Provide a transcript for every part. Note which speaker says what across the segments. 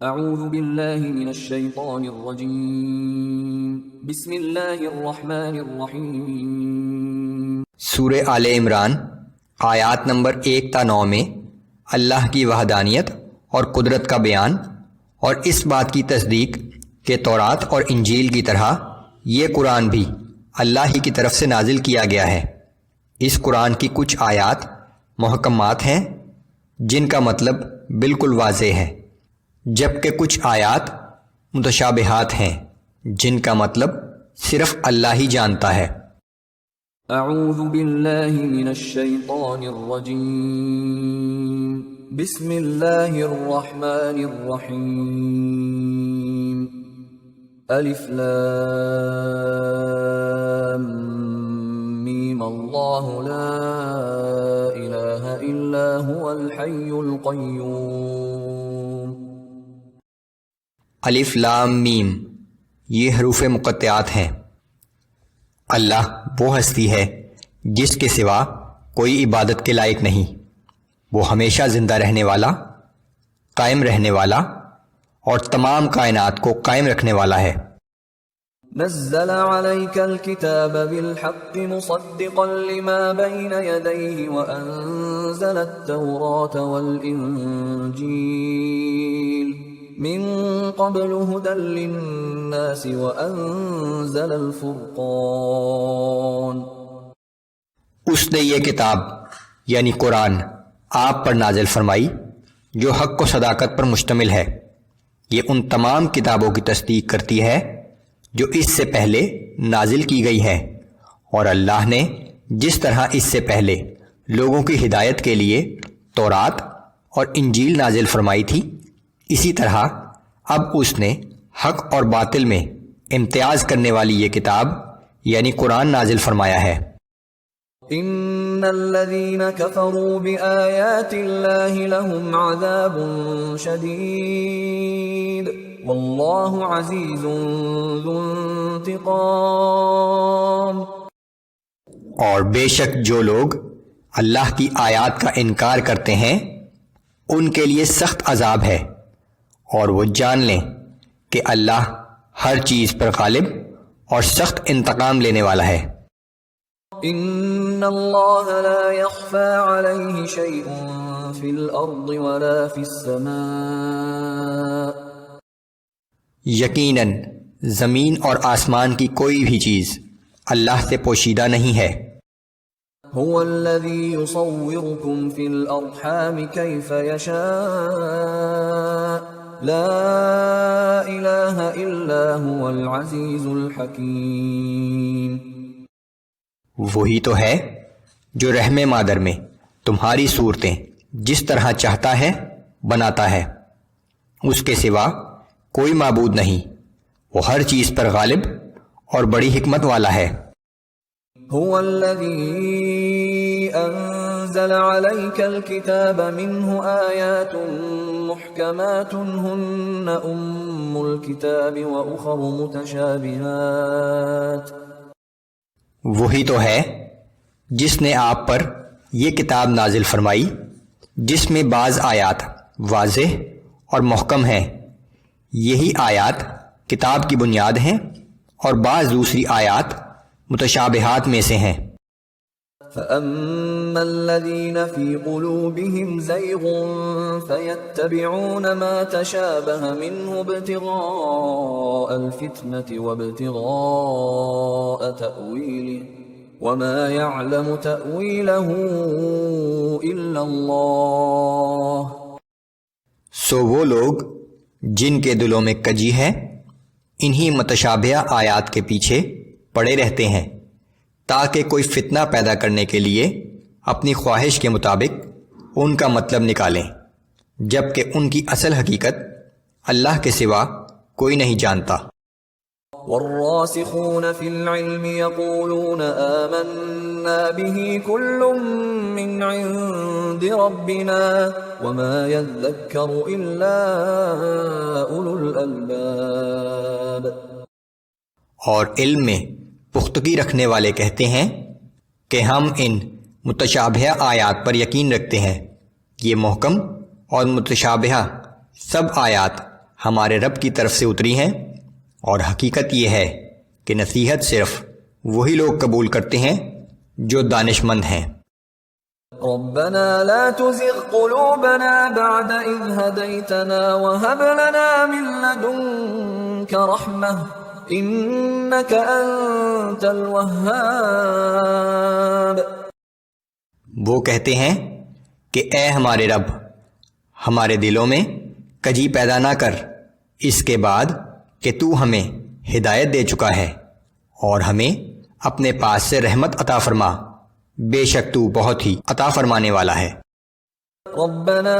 Speaker 1: اعوذ باللہ من الشیطان الرجیم بسم اللہ الرحمن الرحیم۔
Speaker 2: سورہ آل عمران آیات نمبر 1 تا 9 میں اللہ کی وحدانیت اور قدرت کا بیان اور اس بات کی تصدیق کہ تورات اور انجیل کی طرح یہ قرآن بھی اللہ ہی کی طرف سے نازل کیا گیا ہے۔ اس قرآن کی کچھ آیات محکمات ہیں جن کا مطلب بالکل واضح ہے، جبکہ کچھ آیات متشابہات ہیں جن کا مطلب صرف اللہ ہی جانتا ہے۔
Speaker 1: اعوذ باللہ من الشیطان الرجیم بسم اللہ الرحمن الرحیم۔ الف لام میم اللہ لا الہ الا هو الحی القیوم۔
Speaker 2: الف لام میم یہ حروف مقطعات ہیں۔ اللہ وہ ہستی ہے جس کے سوا کوئی عبادت کے لائق نہیں، وہ ہمیشہ زندہ رہنے والا، قائم رہنے والا اور تمام کائنات کو قائم رکھنے والا ہے۔
Speaker 1: نزل عليك الكتاب بالحق مصدقا لما بين يديه وأنزل التوراة والإنجيل من قبل هدى للناس وأنزل الفرقان۔
Speaker 2: اس نے یہ کتاب یعنی قرآن آپ پر نازل فرمائی جو حق و صداقت پر مشتمل ہے۔ یہ ان تمام کتابوں کی تصدیق کرتی ہے جو اس سے پہلے نازل کی گئی ہے، اور اللہ نے جس طرح اس سے پہلے لوگوں کی ہدایت کے لیے تورات اور انجیل نازل فرمائی تھی، اسی طرح اب اس نے حق اور باطل میں امتیاز کرنے والی یہ کتاب یعنی قرآن نازل فرمایا ہے۔
Speaker 1: ان الذين كفروا بآيات الله لهم عذاب شديد والله عزيز ذو انتقام۔
Speaker 2: اور بے شک جو لوگ اللہ کی آیات کا انکار کرتے ہیں ان کے لیے سخت عذاب ہے، اور وہ جان لیں کہ اللہ ہر چیز پر غالب اور سخت انتقام لینے والا ہے۔
Speaker 1: ان اللہ لا يخفى عليه شيء في الارض ولا في السماء۔
Speaker 2: یقیناً زمین اور آسمان کی کوئی بھی چیز اللہ سے پوشیدہ نہیں ہے۔
Speaker 1: هو الذي يصوركم في الارحام كيف يشاء لا الہ الا هو العزیز الحکیم۔
Speaker 2: وہی تو ہے جو رحم مادر میں تمہاری صورتیں جس طرح چاہتا ہے بناتا ہے، اس کے سوا کوئی معبود نہیں، وہ ہر چیز پر غالب اور بڑی حکمت والا ہے۔
Speaker 1: هو الذي انزل عليك الكتاب منه آيات محكمات هن ام الكتاب واخر متشابهات۔
Speaker 2: وہی تو ہے جس نے آپ پر یہ کتاب نازل فرمائی جس میں بعض آیات واضح اور محکم ہیں، یہی آیات کتاب کی بنیاد ہیں، اور بعض دوسری آیات متشابہات میں سے ہیں۔
Speaker 1: فَأَمَّا الَّذِينَ فِي قُلُوبِهِمْ زَيْغٌ فَيَتَّبِعُونَ مَا تَشَابَهَ مِنْهُ ابْتِغَاءَ الْفِتْنَةِ وَابْتِغَاءَ تَأْوِيلِهِ وَمَا يَعْلَمُ تَأْوِيلَهُ إِلَّا اللَّهُ۔
Speaker 2: سو وہ لوگ جن کے دلوں میں کجی ہے انہی متشابہ آیات کے پیچھے پڑے رہتے ہیں تاکہ کوئی فتنہ پیدا کرنے کے لیے اپنی خواہش کے مطابق ان کا مطلب نکالیں، جبکہ ان کی اصل حقیقت اللہ کے سوا کوئی نہیں جانتا۔
Speaker 1: والراسخون في العلم يقولون آمنا به كل من عند ربنا وما يذكر إلا أولو الألباب۔
Speaker 2: اور علم میں پختگی رکھنے والے کہتے ہیں کہ ہم ان متشابہ آیات پر یقین رکھتے ہیں، یہ محکم اور متشابہ سب آیات ہمارے رب کی طرف سے اتری ہیں، اور حقیقت یہ ہے کہ نصیحت صرف وہی لوگ قبول کرتے ہیں جو دانش مند ہیں۔
Speaker 1: ربنا لا تزغ قلوبنا بعد إذ هديتنا وهب لنا من لدنك رحمة إنك أنت الوهاب۔
Speaker 2: وہ کہتے ہیں کہ اے ہمارے رب، ہمارے دلوں میں کجی پیدا نہ کر اس کے بعد کہ تو ہمیں ہدایت دے چکا ہے، اور ہمیں اپنے پاس سے رحمت عطا فرما، بے شک تو بہت ہی عطا فرمانے والا ہے۔
Speaker 1: ربنا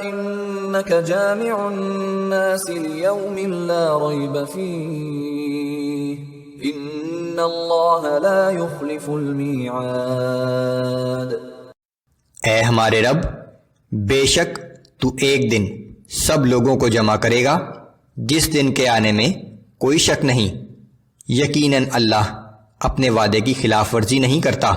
Speaker 1: إنك جامع الناس ليوم لا ريب فيه إن الله لا يخلف الميعاد۔
Speaker 2: اے ہمارے رب، بے شک تو ایک دن سب لوگوں کو جمع کرے گا جس دن کے آنے میں کوئی شک نہیں، یقیناً اللہ اپنے وعدے کی خلاف ورزی نہیں کرتا۔